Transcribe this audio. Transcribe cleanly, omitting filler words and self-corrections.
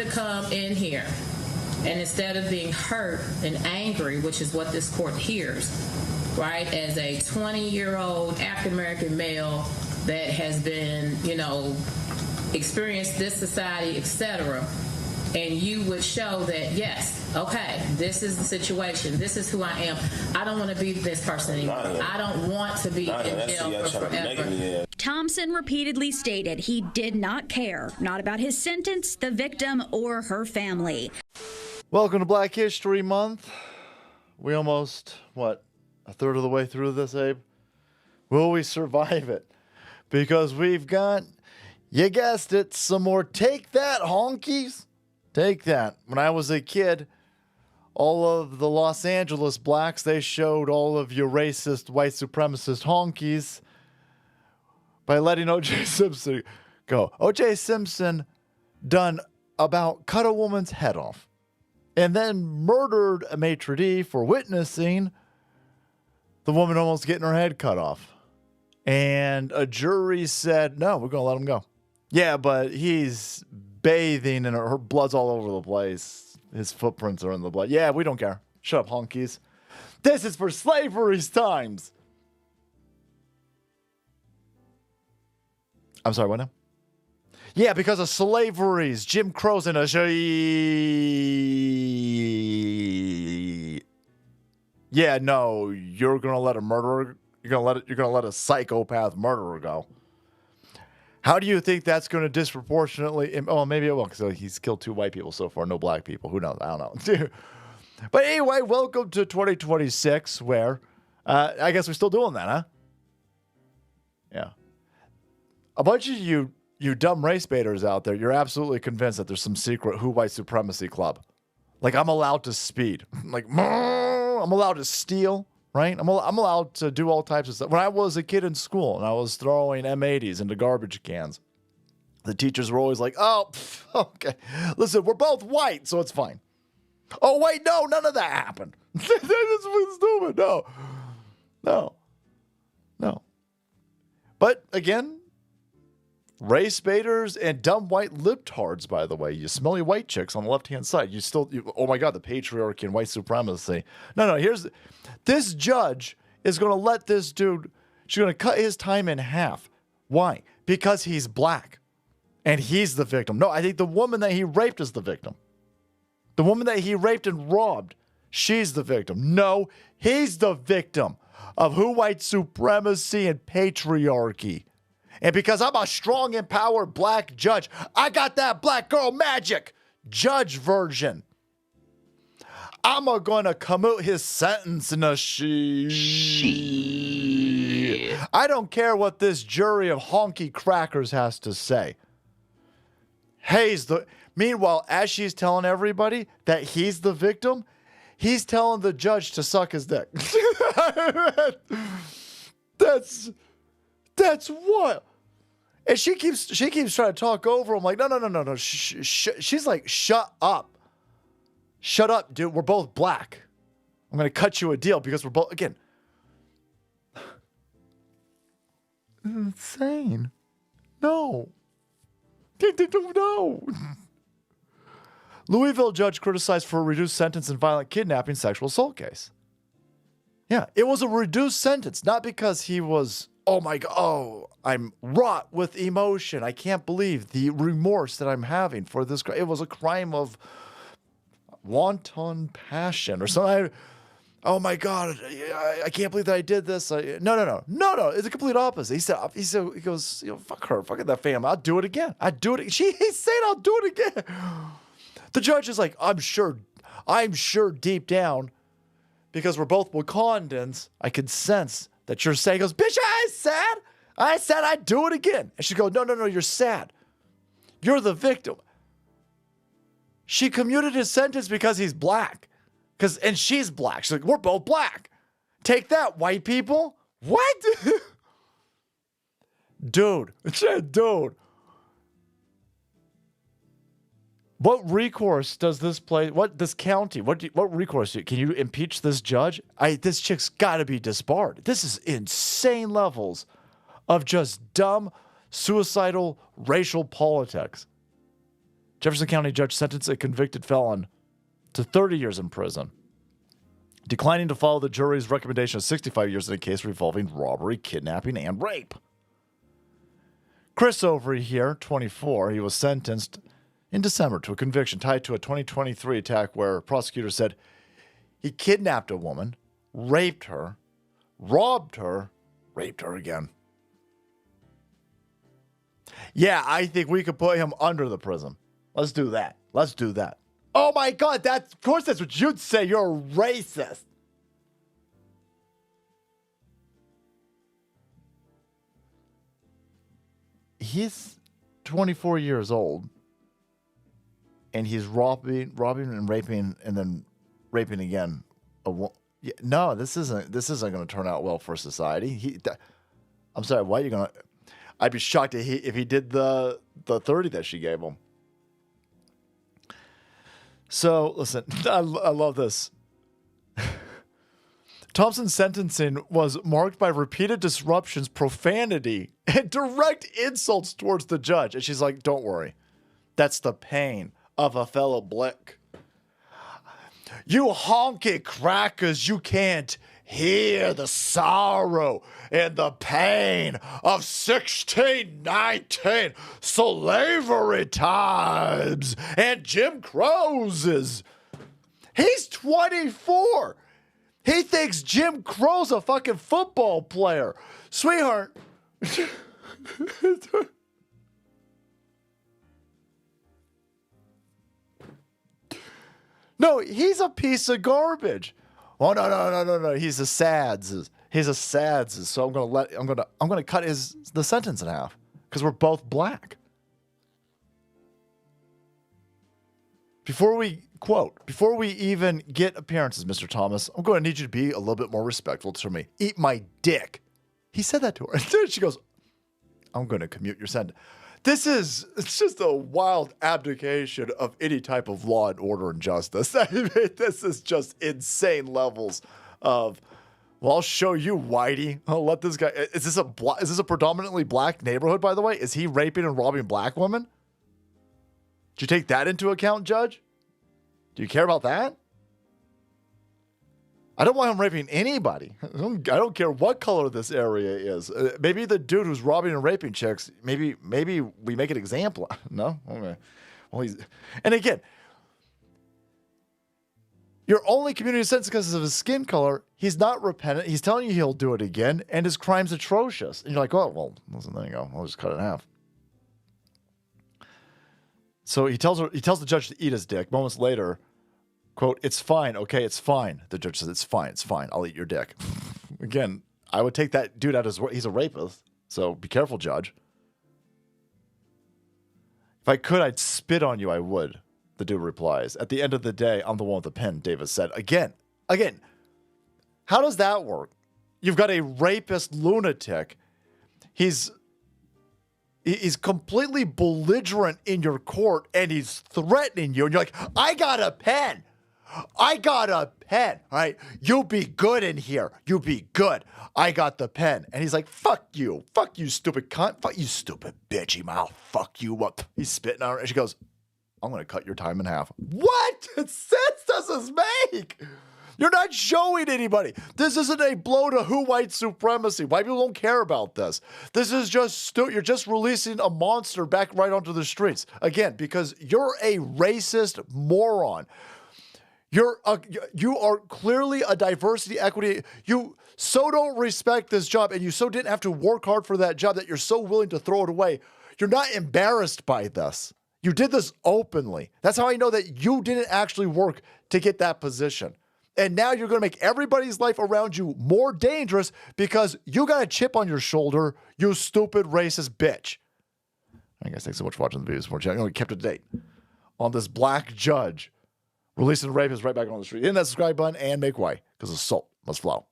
to come in here and instead of being hurt and angry, which is what this court hears, right, as a 20-year-old African-American male that has been, experienced this society, etc., and you would show that, yes, okay, this is the situation. This is who I am. I don't want to be this person anymore. I don't want to be in jail for forever. Thompson repeatedly stated he did not care, not about his sentence, the victim, or her family. Welcome to Black History Month. We almost, a third of the way through this, Abe? Will we survive it? Because we've got, you guessed it, some more Take That honkies. Take that. When I was a kid, all of the Los Angeles blacks, they showed all of your racist, white supremacist honkies by letting O.J. Simpson go. O.J. Simpson cut a woman's head off and then murdered a maitre d' for witnessing the woman almost getting her head cut off. And a jury said, no, we're going to let him go. Yeah, but he's bathing in her blood's all over the place. His footprints are in the blood. Yeah, we don't care. Shut up, honkies. This is for slavery's times. I'm sorry, what now? Yeah, because of slavery's, Jim Crow's in a Yeah, no, you're gonna let a murderer, you're gonna let a psychopath murderer go. How do you think that's going to disproportionately? Oh, maybe it will, because he's killed 2 white people so far, no black people. Who knows? I don't know. But anyway, welcome to 2026, where I guess we're still doing that, huh? Yeah. A bunch of you dumb race baiters out there, you're absolutely convinced that there's some secret white supremacy club. Like, I'm allowed to speed. Like, I'm allowed to steal. Right? I'm allowed to do all types of stuff. When I was a kid in school and I was throwing M80s into garbage cans, the teachers were always like, oh, okay. Listen, we're both white, so it's fine. Oh, wait, no, none of that happened. That's stupid. No. But again, race baiters and dumb white libtards, by the way. You smelly white chicks on the left-hand side. Oh my God, the patriarchy and white supremacy. No, this judge is going to let this dude, she's going to cut his time in half. Why? Because he's black. And he's the victim. No, I think the woman that he raped is the victim. The woman that he raped and robbed, she's the victim. No, he's the victim of white supremacy and patriarchy. And because I'm a strong, empowered black judge, I got that black girl magic judge version. I'm going to commute his sentence in a she. I don't care what this jury of honky crackers has to say. Meanwhile, as she's telling everybody that he's the victim, he's telling the judge to suck his dick. That's what. And she keeps trying to talk over him like, no. She's like, shut up. Shut up, dude. We're both black. I'm going to cut you a deal because we're both, again. Insane. No. No. Louisville judge criticized for a reduced sentence in violent kidnapping sexual assault case. Yeah, it was a reduced sentence, not because he was, oh my God, I'm wrought with emotion. I can't believe the remorse that I'm having for this. It was a crime of wanton passion or something. Oh my God, I can't believe that I did this. No. It's the complete opposite. He goes, fuck her, fuck that family. I'll do it again. He's saying I'll do it again. The judge is like, I'm sure deep down, because we're both Wakandans, I can sense that you're saying, goes, bitch, I said I'd do it again. And she goes, no, you're sad. You're the victim. She commuted his sentence because he's black. And she's black. She's like, we're both black. Take that, white people. What? Dude. What recourse does this place, this county, what recourse can you impeach this judge? This chick's got to be disbarred. This is insane levels of just dumb, suicidal, racial politics. Jefferson County judge sentenced a convicted felon to 30 years in prison, declining to follow the jury's recommendation of 65 years in a case involving robbery, kidnapping, and rape. Chris over here, 24, he was sentenced in December to a conviction tied to a 2023 attack where prosecutors said he kidnapped a woman, raped her, robbed her, raped her again. Yeah, I think we could put him under the prison. Let's do that. Let's do that. Oh my God, of course that's what you'd say. You're a racist. He's 24 years old, and he's robbing and raping, and then raping again. No, this isn't going to turn out well for society. I'm sorry. Why are you going to? I'd be shocked if he did the 30 that she gave him. So listen, I love this. Thompson's sentencing was marked by repeated disruptions, profanity, and direct insults towards the judge. And she's like, don't worry. That's the pain of a fellow blick. You honky crackers, you can't hear the sorrow and the pain of 1619 slavery times and Jim Crow's. He's 24. He thinks Jim Crow's a fucking football player. Sweetheart. No, he's a piece of garbage. Oh no. He's a sads. He's a sads. So I'm gonna cut the sentence in half because we're both black. Before we even get appearances, Mr. Thomas, I'm going to need you to be a little bit more respectful to me. Eat my dick. He said that to her. And she goes, I'm going to commute your sentence. It's just a wild abdication of any type of law and order and justice. I mean, this is just insane levels of, well, I'll show you, Whitey. I'll let this guy, is this a predominantly black neighborhood, by the way? Is he raping and robbing black women? Did you take that into account, Judge? Do you care about that? I don't want him raping anybody. I don't care what color this area is. Maybe the dude who's robbing and raping chicks, maybe we make an example. No? Okay. Well, and again, you're only commuting a sentence because of his skin color. He's not repentant. He's telling you he'll do it again, and his crime's atrocious. And you're like, oh, well, listen, there you go. I'll just cut it in half. So he tells the judge to eat his dick. Moments later, quote, it's fine. Okay, it's fine. The judge says, it's fine. I'll eat your dick. Again, I would take that dude out as he's a rapist. So be careful, judge. If I could, I'd spit on you. I would. The dude replies. At the end of the day, I'm the one with the pen, Davis said. Again, how does that work? You've got a rapist lunatic. He's completely belligerent in your court, and he's threatening you. And you're like, I got a pen. All right? You be good in here. You be good. I got the pen. And he's like, fuck you. Fuck you, stupid cunt. Fuck you, stupid bitchy mouth. Fuck you up. He's spitting on her. And she goes, I'm going to cut your time in half. What sense does this make? You're not showing anybody. This isn't a blow to white supremacy. White people don't care about this. This is just you're just releasing a monster back right onto the streets. Again, because you're a racist moron. You are clearly a diversity, equity. You so don't respect this job, and you so didn't have to work hard for that job that you're so willing to throw it away. You're not embarrassed by this. You did this openly. That's how I know that you didn't actually work to get that position. And now you're going to make everybody's life around you more dangerous because you got a chip on your shoulder, you stupid racist bitch. I guess thanks so much for watching the videos. For channel. We kept it to date on this black judge releasing rapists right back on the street. Hit that subscribe button and make way because assault must flow.